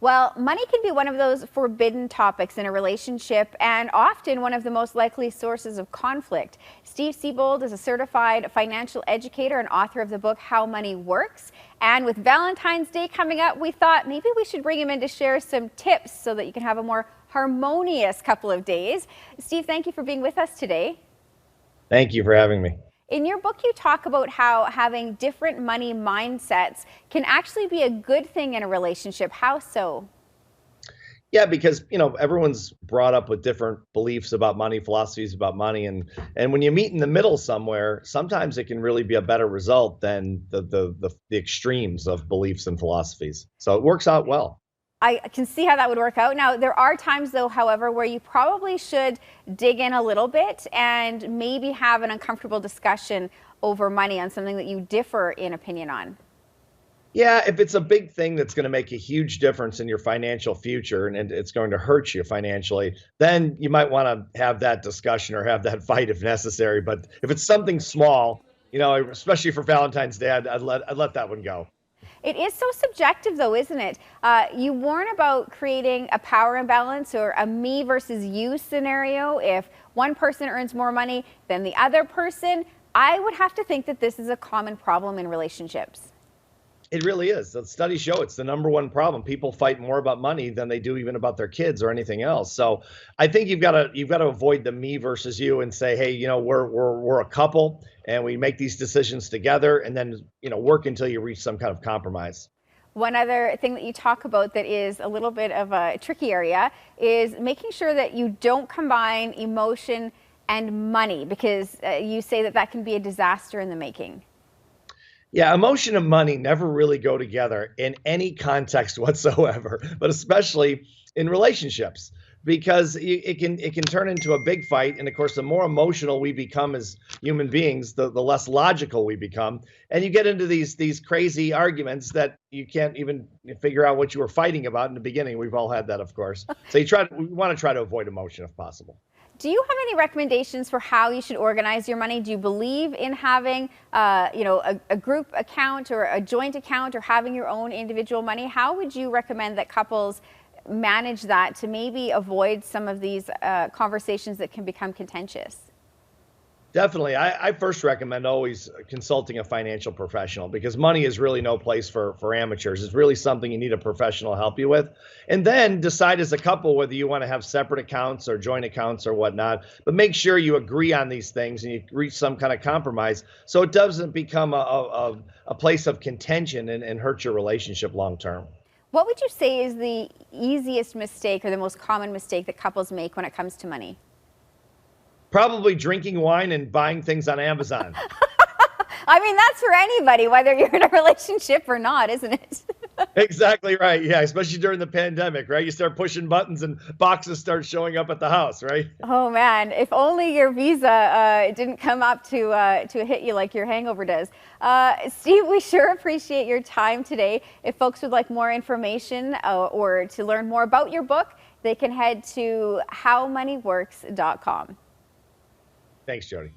Well, money can be one of those forbidden topics in a relationship and often one of the most likely sources of conflict. Steve Siebold is a certified financial educator and author of the book How Money Works. And with Valentine's Day coming up, we thought maybe we should bring him in to share some tips so that you can have a more harmonious couple of days. Steve, thank you for being with us today. Thank you for having me. In your book, you talk about how having different money mindsets can actually be a good thing in a relationship. How so? Yeah, because everyone's brought up with different beliefs about money, philosophies about money, and when you meet in the middle somewhere, sometimes it can really be a better result than the extremes of beliefs and philosophies. So it works out well. I can see how that would work out. Now, there are times, though, however, where you probably should dig in a little bit and maybe have an uncomfortable discussion over money on something that you differ in opinion on. Yeah, if it's a big thing that's going to make a huge difference in your financial future and it's going to hurt you financially, then you might want to have that discussion or have that fight if necessary. But if it's something small, especially for Valentine's Day, I'd let that one go. It is so subjective, though, isn't it? You warn about creating a power imbalance or a me versus you scenario. If one person earns more money than the other person, I would have to think that this is a common problem in relationships. It really is. The studies show it's the number one problem. People fight more about money than they do even about their kids or anything else. So I think you've got to avoid the me versus you and say, hey, we're a couple and we make these decisions together, and then work until you reach some kind of compromise. One other thing that you talk about that is a little bit of a tricky area is making sure that you don't combine emotion and money, because you say that can be a disaster in the making. Yeah, emotion and money never really go together in any context whatsoever, but especially in relationships, because it can turn into a big fight. And of course, the more emotional we become as human beings, the less logical we become, and you get into these crazy arguments that you can't even figure out what you were fighting about in the beginning. We've all had that, of course. So we want to try to avoid emotion if possible. Do you have any recommendations for how you should organize your money? Do you believe in having, a group account or a joint account or having your own individual money? How would you recommend that couples manage that to maybe avoid some of these conversations that can become contentious? Definitely. I first recommend always consulting a financial professional, because money is really no place for amateurs. It's really something you need a professional help you with. And then decide as a couple whether you want to have separate accounts or joint accounts or whatnot. But make sure you agree on these things and you reach some kind of compromise so it doesn't become a place of contention and hurt your relationship long term. What would you say is the easiest mistake or the most common mistake that couples make when it comes to money? Probably drinking wine and buying things on Amazon. I mean, that's for anybody, whether you're in a relationship or not, isn't it? Exactly right. Yeah, especially during the pandemic, right? You start pushing buttons and boxes start showing up at the house, right? Oh man, if only your visa didn't come up to hit you like your hangover does. Steve, we sure appreciate your time today. If folks would like more information or to learn more about your book, they can head to howmoneyworks.com. Thanks, Jody.